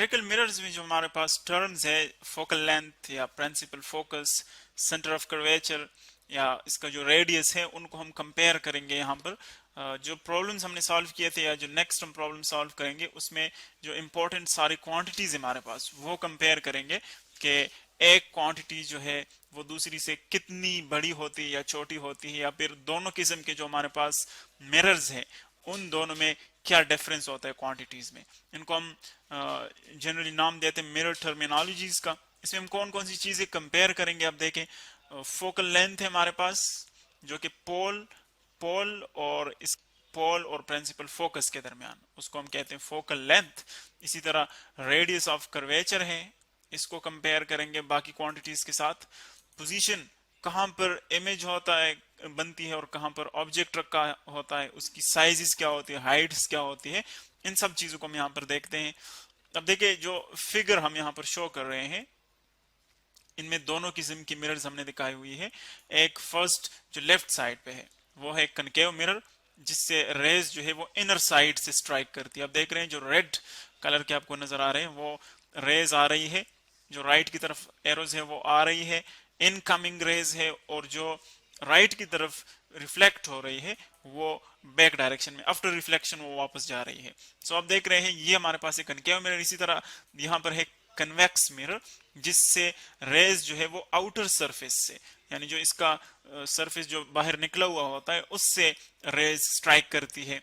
Spherical mirrors में जो हमारे पास टर्म्स है, फोकल लेंथ या principal focus, centre of curvature या इसका जो रेडियस है, उनको हम कंपेयर करेंगे यहाँ पर। जो प्रॉब्लम्स हमने सॉल्व किए थे या जो नेक्स्ट हम प्रॉब्लम सॉल्व करेंगे उसमें जो इंपॉर्टेंट सारी क्वांटिटीज हमारे पास वो कंपेयर करेंगे कि एक क्वांटिटी जो है वो दूसरी से कितनी बड़ी होती है या छोटी होती है, या फिर दोनों किस्म के जो हमारे पास मिरर्स हैं उन दोनों में क्या डिफरेंस होता है क्वांटिटीज में। इनको हम जनरली नाम देते हैं मिरर टर्मिनोलॉजीज का। इसमें हम कौन कौन सी चीजें कंपेयर करेंगे, आप देखें। फोकल लेंथ है हमारे पास जो कि पोल पोल और इस पोल और प्रिंसिपल फोकस के दरमियान, उसको हम कहते हैं फोकल लेंथ। इसी तरह रेडियस ऑफ कर्वेचर है, इसको कंपेयर करेंगे बाकी क्वांटिटीज के साथ। पोजीशन, कहां पर इमेज होता है बनती है और कहां पर ऑब्जेक्ट रखा होता है, उसकी साइजेस क्या होती है, हाइट्स क्या होती है, इन सब चीजों को हम यहाँ पर देखते हैं। अब देखिए जो फिगर हम यहाँ पर शो कर रहे हैं, इनमें दोनों किस्म की मिरर्स हमने दिखाई हुई है। एक फर्स्ट जो लेफ्ट साइड पे है वो है कनकेव मिरर, जिससे रेज जो है वो इनर साइड से स्ट्राइक करती है। आप देख रहे हैं जो रेड कलर के आपको नजर आ रहे हैं वो रेज आ रही है, जो राइट की तरफ एरोज है वो आ रही है, इनकमिंग रेज है, और जो राइट की तरफ रिफ्लेक्ट हो रही है वो बैक डायरेक्शन में, आफ्टर रिफ्लेक्शन वो वापस जा रही है। सो आप देख रहे हैं ये हमारे पास एक कनकेव मिरर। इसी तरह यहाँ पर है कन्वेक्स मिरर, जिससे रेज जो है वो आउटर सरफेस से, यानी जो इसका सरफेस जो बाहर निकला हुआ होता है उससे रेज स्ट्राइक करती है,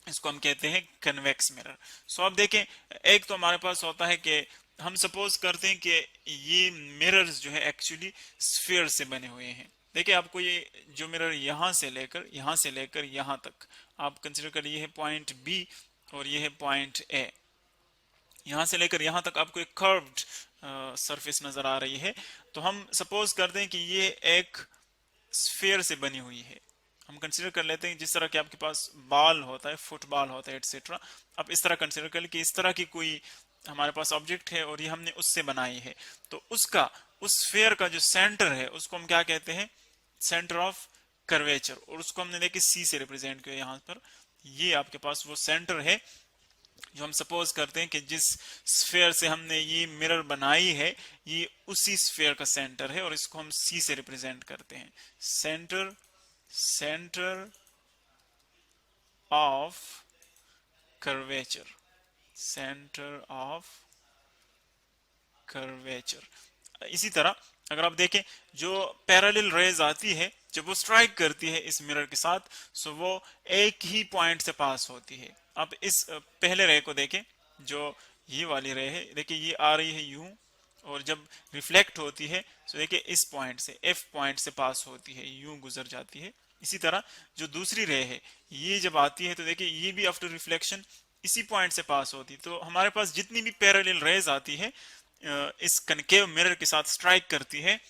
इसको हम कहते हैं कन्वेक्स मिरर। सो आप देखें, एक तो हमारे पास होता है कि हम सपोज करते हैं कि ये मिरर्स जो है एक्चुअली स्फीयर से बने हुए हैं। देखिए आपको ये जो मिरर यहां से लेकर यहां तक आप कंसिडर करिए, ये है पॉइंट बी और ये है पॉइंट ए। यहां से लेकर यहां तक आपको एक कर्व्ड सरफेस नजर आ रही है। तो हम सपोज करते हैं कि ये एक स्फीयर से बनी हुई है। हम कंसिडर कर लेते हैं जिस तरह के आपके पास बॉल होता है, फुटबॉल होता है एटसेट्रा, आप इस तरह कंसिडर कर ले कि इस तरह की कोई हमारे पास ऑब्जेक्ट है और ये हमने उससे बनाई है। तो उसका, उस स्फीयर का जो सेंटर है उसको हम क्या कहते हैं, सेंटर ऑफ कर्वेचर, और उसको हमने देखिए सी से रिप्रेजेंट किया यहाँ पर। ये आपके पास वो सेंटर है जो हम सपोज करते हैं कि जिस स्फीयर से हमने ये मिरर बनाई है ये उसी स्फीयर का सेंटर है, और इसको हम सी से रिप्रेजेंट करते हैं। Centre, centre of curvature, centre of curvature. इसी तरह अगर आप देखें जो पैरेलल रेज आती है जब वो स्ट्राइक करती है इस मिरर के साथ, सो वो एक ही पॉइंट से पास होती है। अब इस पहले रे को देखें, जो ये वाली रे है, देखिए ये आ रही है यूं, और जब रिफ्लेक्ट होती है तो देखिए इस पॉइंट से, एफ पॉइंट से पास होती है, यूं गुजर जाती है। इसी तरह जो दूसरी रे है ये जब आती है तो देखिए ये भी आफ्टर रिफ्लेक्शन इसी पॉइंट से पास होती है। तो हमारे पास जितनी भी पैरेलल रेज आती है इस कनकेव मिरर के साथ स्ट्राइक करती है,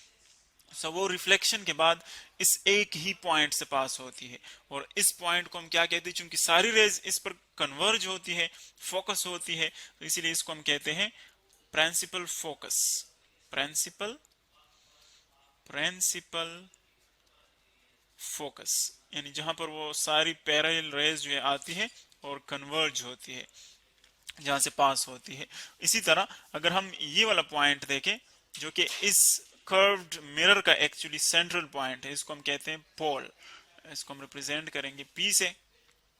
सो वो रिफ्लेक्शन के बाद इस एक ही पॉइंट से पास होती है। और इस पॉइंट को हम क्या कहते हैं, चूंकि सारी रेज इस पर कन्वर्ज होती है, फोकस होती है, तो इसीलिए इसको हम कहते हैं principal focus. Principal, principal focus, यानी जहां पर वो सारी पैरेलल रेज जो है आती है और कन्वर्ज होती है, जहां से पास होती है। इसी तरह अगर हम ये वाला पॉइंट देखें जो कि इस कर्व्ड मिरर का एक्चुअली सेंट्रल पॉइंट है, इसको हम कहते हैं पोल। इसको हम रिप्रेजेंट करेंगे पी से,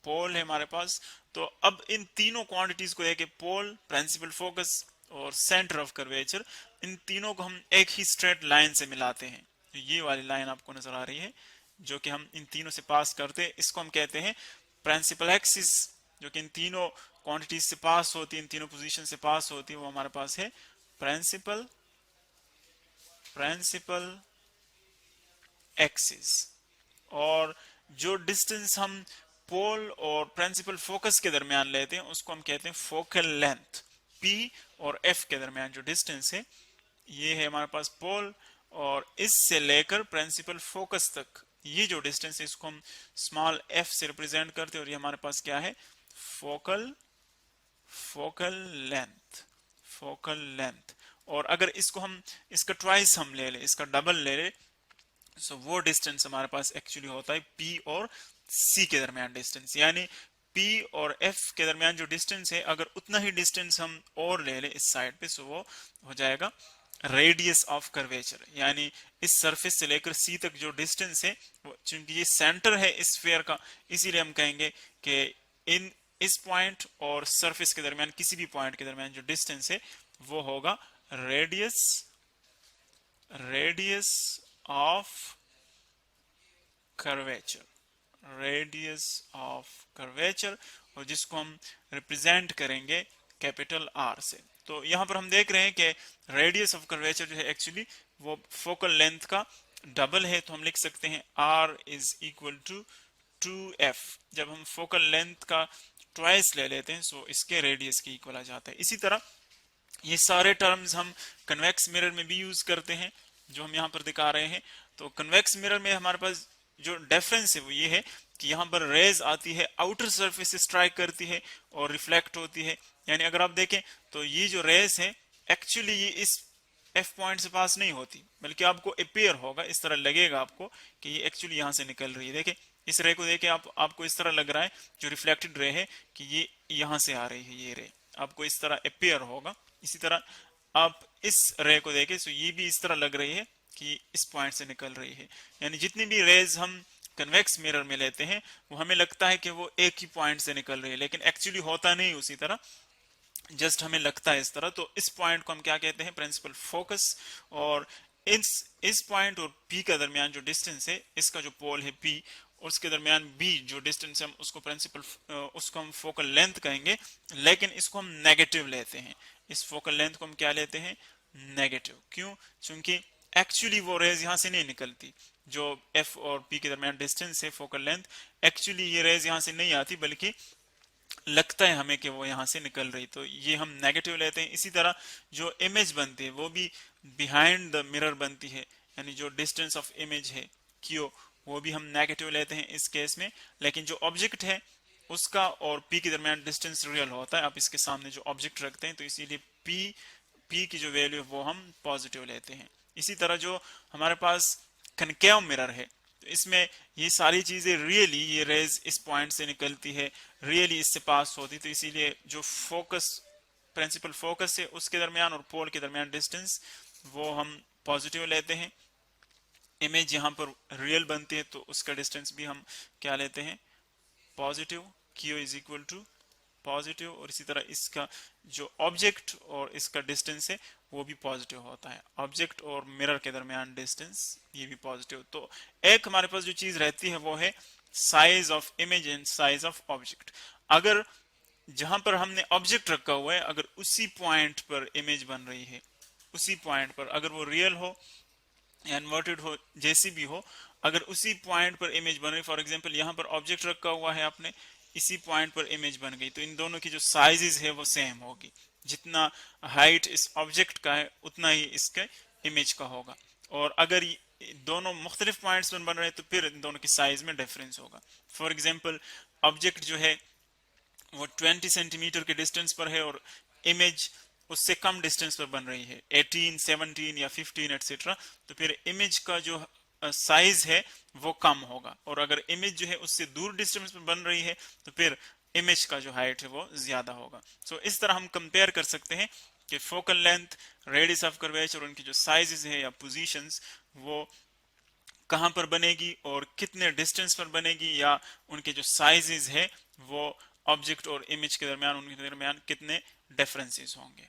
पोल है हमारे पास। तो अब इन तीनों क्वांटिटीज को देखें, पोल, प्रिंसिपल फोकस और सेंटर ऑफ कर्वेचर, इन तीनों को हम एक ही स्ट्रेट लाइन से मिलाते हैं। तो ये वाली लाइन आपको नजर आ रही है जो कि हम इन तीनों से पास करते हैं, इसको हम कहते हैं प्रिंसिपल एक्सिस। जो कि इन तीनों क्वांटिटीज से पास होती है, इन तीनों पोजीशन से पास होती है, वो हमारे पास है प्रिंसिपल, प्रिंसिपल एक्सिस। और जो डिस्टेंस हम पोल और प्रिंसिपल फोकस के दरमियान लेते हैं उसको हम कहते हैं फोकल लेंथ। पी और एफ के दरमियान जो डिस्टेंस है ये है हमारे पास पोल, और इससे लेकर प्रिंसिपल फोकस तक ये जो डिस्टेंस है इसको हम स्मॉल एफ से रिप्रेजेंट करते हैं, और ये हमारे पास क्या है, focal, focal length, focal length. और अगर इसको हम, इसका ट्वाइस हम ले लें, इसका डबल ले लें, सो वो डिस्टेंस हमारे पास एक्चुअली होता है पी और सी के दरमियान डिस्टेंस। यानी P और F के दरमियान जो डिस्टेंस है, अगर उतना ही डिस्टेंस हम और ले लें इस साइड पे, सो वो हो जाएगा रेडियस ऑफ कर्वेचर। यानी इस सरफेस से लेकर C तक जो डिस्टेंस है, चूंकि ये सेंटर है इस स्फीयर का, इसीलिए हम कहेंगे कि इन इस पॉइंट और सरफेस के दरमियान, किसी भी पॉइंट के दरमियान जो डिस्टेंस है वो होगा radius radius of curvature, radius of curvature, और जिसको हम रिप्रेजेंट करेंगे कैपिटल R से। तो यहां पर हम देख रहे हैं कि रेडियस ऑफ कर्वेचर जो है एक्चुअली वो फोकल लेंथ का डबल है, तो हम लिख सकते हैं R is equal to 2F। जब हम फोकल लेंथ का ट्वाइस ले लेते हैं, सो इसके रेडियस के इक्वल आ जाता है। इसी तरह ये सारे टर्म्स हम कन्वेक्स मिरर में भी यूज करते हैं, जो हम यहाँ पर दिखा रहे हैं। तो कन्वेक्स मिरर में हमारे पास जो डिफरेंस है वो ये है कि यहाँ पर रेज आती है, आउटर सरफेस से स्ट्राइक करती है और रिफ्लेक्ट होती है। यानी अगर आप देखें तो ये जो रेज है एक्चुअली ये इस F पॉइंट से पास नहीं होती, बल्कि आपको अपेयर होगा, इस तरह लगेगा आपको कि ये एक्चुअली यहाँ से निकल रही है। देखें इस रे को देखें, आपको इस तरह लग रहा है जो रिफ्लेक्टेड रे है कि ये यहाँ से आ रही है, ये रे आपको इस तरह अपेयर होगा। इसी तरह आप इस रे को देखें तो ये भी इस तरह लग रही है कि इस पॉइंट से निकल रही है। यानी जितनी भी रेज हम कन्वेक्स मिरर में लेते हैं वो हमें लगता है कि वो एक ही पॉइंट से निकल रही है, लेकिन एक्चुअली होता नहीं उसी तरह, जस्ट हमें लगता है इस तरह। तो इस पॉइंट को हम क्या कहते हैं, प्रिंसिपल फोकस। और इस पॉइंट और P के दरमियान जो डिस्टेंस है, इसका जो पोल है P, उसके दरमियान B जो डिस्टेंस है, हम उसको प्रिंसिपल उसको हम फोकल लेंथ कहेंगे, लेकिन इसको हम नेगेटिव लेते हैं। इस फोकल लेंथ को हम क्या लेते हैं, नेगेटिव। क्यों? क्योंकि एक्चुअली वो रेज यहां से नहीं निकलती। जो F और P के दरमियान डिस्टेंस है फोकल लेंथ, एक्चुअली ये रेज यहां से नहीं आती, बल्कि लगता है हमें कि वो यहाँ से निकल रही, तो ये हम नेगेटिव लेते हैं। इसी तरह जो इमेज बनती है वो भी बिहाइंड द मिरर बनती है, यानी जो डिस्टेंस ऑफ इमेज है क्यू, वो भी हम नेगेटिव लेते हैं इस केस में। लेकिन जो ऑब्जेक्ट है उसका और P के दरमियान डिस्टेंस रियल होता है, आप इसके सामने जो ऑब्जेक्ट रखते हैं, तो इसीलिए P की जो वैल्यू है वो हम पॉजिटिव लेते हैं। इसी तरह जो हमारे पास कनकेव मिरर है, तो इसमें ये सारी चीजें रियली, ये रेज इस पॉइंट से निकलती है, रियली इससे पास होती, तो इसीलिए जो फोकस, प्रिंसिपल फोकस है उसके दरमियान और पोल के दरमियान डिस्टेंस वो हम पॉजिटिव लेते हैं। इमेज यहाँ पर रियल बनती है तो उसका डिस्टेंस भी हम क्या लेते हैं, positive. Q is equal to positive. और इसी तरह इसका जो ऑब्जेक्ट और इसका डिस्टेंस है वो भी पॉजिटिव होता है, ऑब्जेक्ट और मिरर के दरमियान डिस्टेंस ये भी पॉजिटिव। तो एक हमारे पास जो चीज रहती है वो है size of image and size of object. अगर जहां पर हमने ऑब्जेक्ट रखा हुआ है, अगर उसी पॉइंट पर इमेज बन रही है, उसी पॉइंट पर, अगर वो रियल हो या इन्वर्टेड हो, जैसी भी हो, अगर उसी पॉइंट पर इमेज बन रही, फॉर एग्जांपल यहाँ पर ऑब्जेक्ट रखा हुआ है आपने, इसी पॉइंट पर इमेज बन गई, तो इन दोनों की जो साइजेस है वो सेम होगी। जितना हाइट इस ऑब्जेक्ट का है उतना ही इसके इमेज का होगा। और अगर दोनों मुख्तलिफ पॉइंट्स पर बन रहे हैं तो फिर इन दोनों की साइज में डिफरेंस होगा। फॉर एग्जाम्पल ऑब्जेक्ट जो है वो 20 सेंटीमीटर के डिस्टेंस पर है और इमेज उससे कम डिस्टेंस पर बन रही है, 18, 17 या 15 एटसेट्रा, तो फिर इमेज का जो साइज है वो कम होगा। और अगर इमेज जो है उससे दूर डिस्टेंस पर बन रही है तो फिर इमेज का जो हाइट है वो ज्यादा होगा। सो इस तरह हम कंपेयर कर सकते हैं कि focal length, radius of curvature और उनकी जो साइजेस है या पोजीशंस वो कहां पर बनेगी और कितने डिस्टेंस पर बनेगी, या उनके जो साइजेस है वो ऑब्जेक्ट और इमेज के दरमियान, उनके दरमियान कितने डिफरेंसेस होंगे।